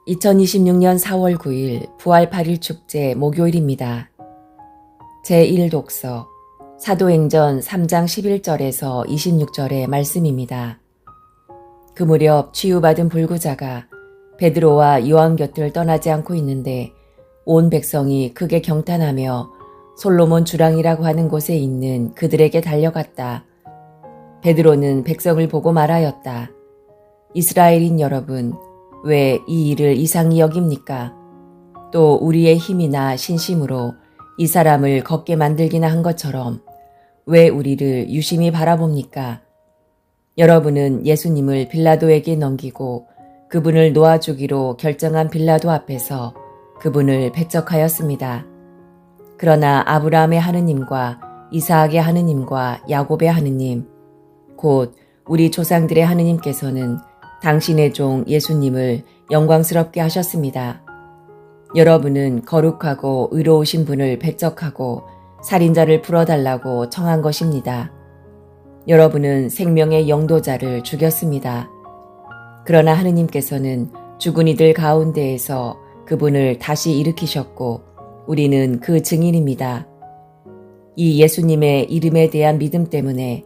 2026년 4월 9일 부활 8일 축제 목요일입니다. 제1독서 사도행전 3장 11절에서 26절의 말씀입니다. 그 무렵 치유받은 불구자가 베드로와 요한 곁을 떠나지 않고 있는데 온 백성이 크게 경탄하며 솔로몬 주랑이라고 하는 곳에 있는 그들에게 달려갔다. 베드로는 백성을 보고 말하였다. 이스라엘인 여러분, 왜 이 일을 이상히 여깁니까? 또 우리의 힘이나 신심으로 이 사람을 걷게 만들기나 한 것처럼 왜 우리를 유심히 바라봅니까? 여러분은 예수님을 빌라도에게 넘기고 그분을 놓아주기로 결정한 빌라도 앞에서 그분을 배척하였습니다. 그러나 아브라함의 하느님과 이사학의 하느님과 야곱의 하느님, 곧 우리 조상들의 하느님께서는 당신의 종 예수님을 영광스럽게 하셨습니다. 여러분은 거룩하고 의로우신 분을 배척하고 살인자를 풀어달라고 청한 것입니다. 여러분은 생명의 영도자를 죽였습니다. 그러나 하느님께서는 죽은 이들 가운데에서 그분을 다시 일으키셨고 우리는 그 증인입니다. 이 예수님의 이름에 대한 믿음 때문에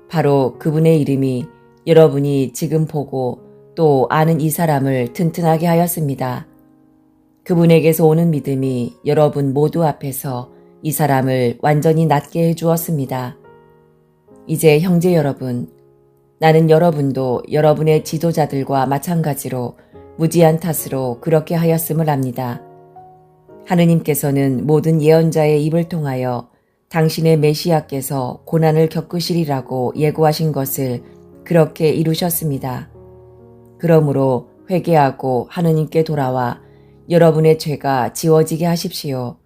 바로 그분의 이름이 여러분이 지금 보고 또 아는 이 사람을 튼튼하게 하였습니다. 그분에게서 오는 믿음이 여러분 모두 앞에서 이 사람을 완전히 낫게 해주었습니다. 이제 형제 여러분, 나는 여러분도 여러분의 지도자들과 마찬가지로 무지한 탓으로 그렇게 하였음을 압니다. 하느님께서는 모든 예언자의 입을 통하여 당신의 메시아께서 고난을 겪으시리라고 예고하신 것을 그렇게 이루셨습니다. 그러므로 회개하고 하느님께 돌아와 여러분의 죄가 지워지게 하십시오.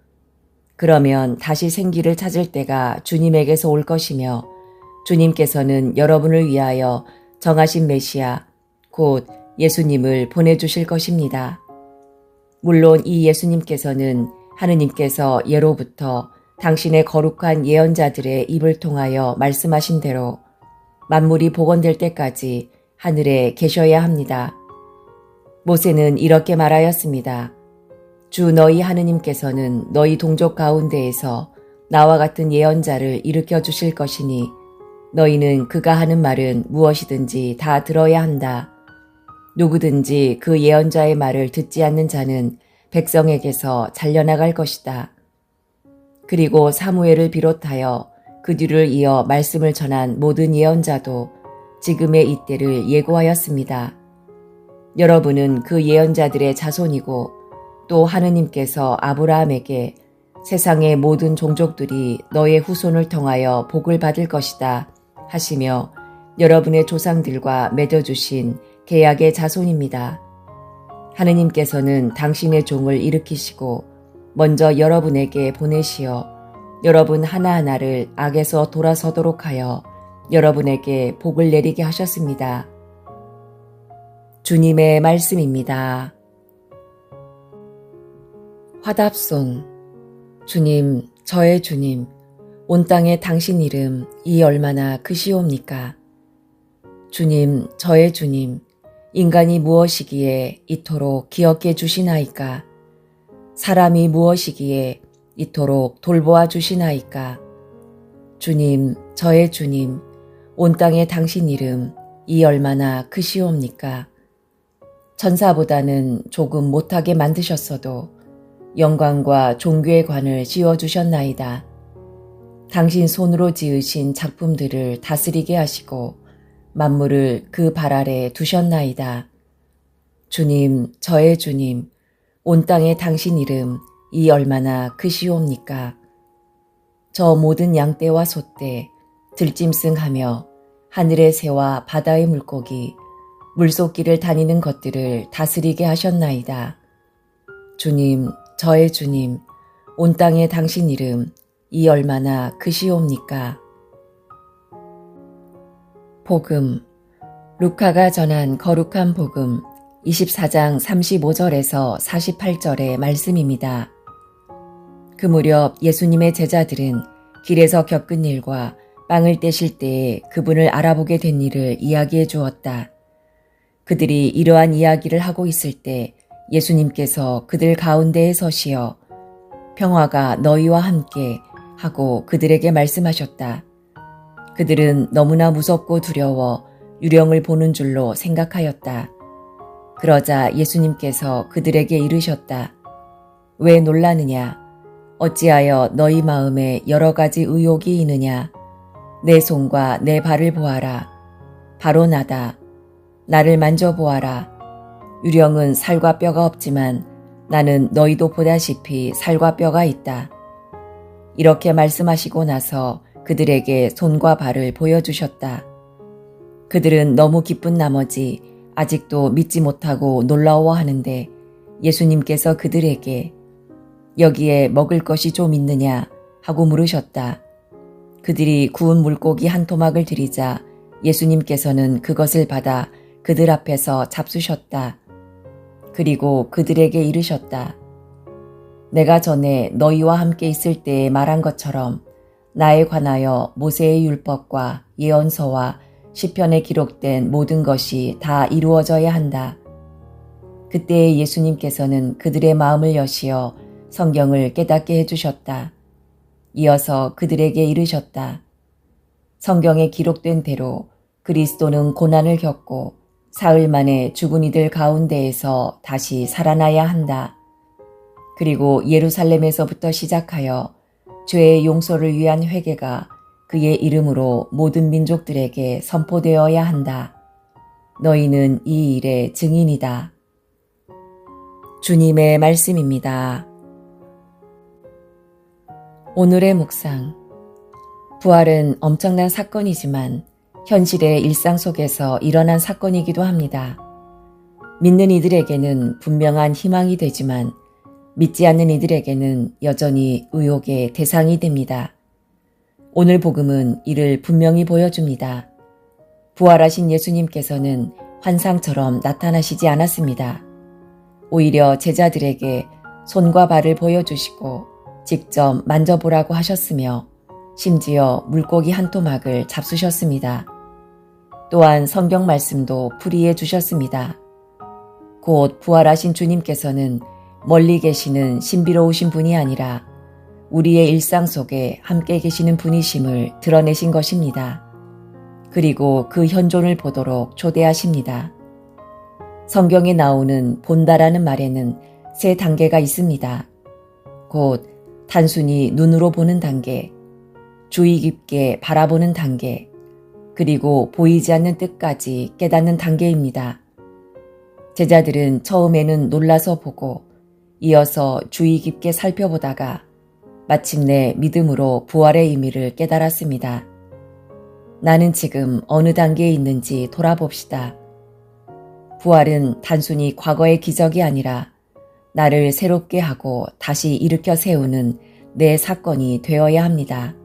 그러면 다시 생기를 찾을 때가 주님에게서 올 것이며 주님께서는 여러분을 위하여 정하신 메시아, 곧 예수님을 보내주실 것입니다. 물론 이 예수님께서는 하느님께서 예로부터 당신의 거룩한 예언자들의 입을 통하여 말씀하신 대로 만물이 복원될 때까지 하늘에 계셔야 합니다. 모세는 이렇게 말하였습니다. 주 너희 하느님께서는 너희 동족 가운데에서 나와 같은 예언자를 일으켜 주실 것이니 너희는 그가 하는 말은 무엇이든지 다 들어야 한다. 누구든지 그 예언자의 말을 듣지 않는 자는 백성에게서 잘려나갈 것이다. 그리고 사무엘을 비롯하여 그 뒤를 이어 말씀을 전한 모든 예언자도 지금의 이때를 예고하였습니다. 여러분은 그 예언자들의 자손이고 또 하느님께서 아브라함에게 세상의 모든 종족들이 너의 후손을 통하여 복을 받을 것이다 하시며 여러분의 조상들과 맺어주신 계약의 자손입니다. 하느님께서는 당신의 종을 일으키시고 먼저 여러분에게 보내시어 여러분 하나하나를 악에서 돌아서도록 하여 여러분에게 복을 내리게 하셨습니다. 주님의 말씀입니다. 화답송. 주님, 저의 주님, 온 땅에 당신 이름 이 얼마나 크시옵니까? 주님, 저의 주님, 인간이 무엇이기에 이토록 기억해 주시나이까? 사람이 무엇이기에 이토록 돌보아 주시나이까? 주님, 저의 주님, 온 땅에 당신 이름 이 얼마나 크시옵니까? 천사보다는 조금 못하게 만드셨어도 영광과 존귀의 관을 씌워주셨나이다. 당신 손으로 지으신 작품들을 다스리게 하시고 만물을 그 발 아래 두셨나이다. 주님, 저의 주님, 온 땅에 당신 이름 이 얼마나 크시옵니까? 저 모든 양떼와 소떼, 들짐승하며 하늘의 새와 바다의 물고기, 물속길을 다니는 것들을 다스리게 하셨나이다. 주님, 저의 주님, 온 땅에 당신 이름 이 얼마나 크시옵니까? 복음, 루카가 전한 거룩한 복음 24장 35절에서 48절의 말씀입니다. 그 무렵 예수님의 제자들은 길에서 겪은 일과 빵을 떼실 때에 그분을 알아보게 된 일을 이야기해 주었다. 그들이 이러한 이야기를 하고 있을 때 예수님께서 그들 가운데에 서시어 평화가 너희와 함께 하고 그들에게 말씀하셨다. 그들은 너무나 무섭고 두려워 유령을 보는 줄로 생각하였다. 그러자 예수님께서 그들에게 이르셨다. 왜 놀라느냐? 어찌하여 너희 마음에 여러 가지 의혹이 있느냐? 내 손과 내 발을 보아라. 바로 나다. 나를 만져보아라. 유령은 살과 뼈가 없지만 나는 너희도 보다시피 살과 뼈가 있다. 이렇게 말씀하시고 나서 그들에게 손과 발을 보여주셨다. 그들은 너무 기쁜 나머지 아직도 믿지 못하고 놀라워하는데 예수님께서 그들에게 여기에 먹을 것이 좀 있느냐 하고 물으셨다. 그들이 구운 물고기 한 토막을 드리자 예수님께서는 그것을 받아 그들 앞에서 잡수셨다. 그리고 그들에게 이르셨다. 내가 전에 너희와 함께 있을 때에 말한 것처럼 나에 관하여 모세의 율법과 예언서와 시편에 기록된 모든 것이 다 이루어져야 한다. 그때 예수님께서는 그들의 마음을 여시어 성경을 깨닫게 해주셨다. 이어서 그들에게 이르셨다. 성경에 기록된 대로 그리스도는 고난을 겪고 사흘 만에 죽은 이들 가운데에서 다시 살아나야 한다. 그리고 예루살렘에서부터 시작하여 죄의 용서를 위한 회개가 그의 이름으로 모든 민족들에게 선포되어야 한다. 너희는 이 일의 증인이다. 주님의 말씀입니다. 오늘의 묵상. 부활은 엄청난 사건이지만 현실의 일상 속에서 일어난 사건이기도 합니다. 믿는 이들에게는 분명한 희망이 되지만 믿지 않는 이들에게는 여전히 의혹의 대상이 됩니다. 오늘 복음은 이를 분명히 보여줍니다. 부활하신 예수님께서는 환상처럼 나타나시지 않았습니다. 오히려 제자들에게 손과 발을 보여주시고 직접 만져보라고 하셨으며 심지어 물고기 한 토막을 잡수셨습니다. 또한 성경 말씀도 풀이해 주셨습니다. 곧 부활하신 주님께서는 멀리 계시는 신비로우신 분이 아니라 우리의 일상 속에 함께 계시는 분이심을 드러내신 것입니다. 그리고 그 현존을 보도록 초대하십니다. 성경에 나오는 본다라는 말에는 세 단계가 있습니다. 곧 단순히 눈으로 보는 단계, 주의 깊게 바라보는 단계, 그리고 보이지 않는 뜻까지 깨닫는 단계입니다. 제자들은 처음에는 놀라서 보고 이어서 주의 깊게 살펴보다가 마침내 믿음으로 부활의 의미를 깨달았습니다. 나는 지금 어느 단계에 있는지 돌아봅시다. 부활은 단순히 과거의 기적이 아니라 나를 새롭게 하고 다시 일으켜 세우는 내 사건이 되어야 합니다.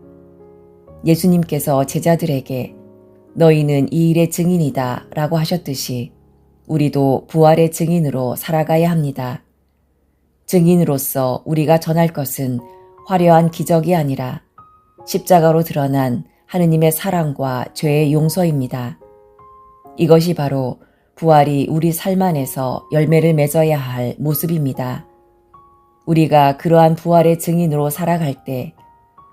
예수님께서 제자들에게 너희는 이 일의 증인이다 라고 하셨듯이 우리도 부활의 증인으로 살아가야 합니다. 증인으로서 우리가 전할 것은 화려한 기적이 아니라 십자가로 드러난 하느님의 사랑과 죄의 용서입니다. 이것이 바로 부활이 우리 삶 안에서 열매를 맺어야 할 모습입니다. 우리가 그러한 부활의 증인으로 살아갈 때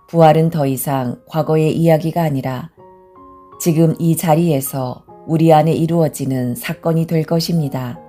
부활은 더 이상 과거의 이야기가 아니라 지금 이 자리에서 우리 안에 이루어지는 사건이 될 것입니다.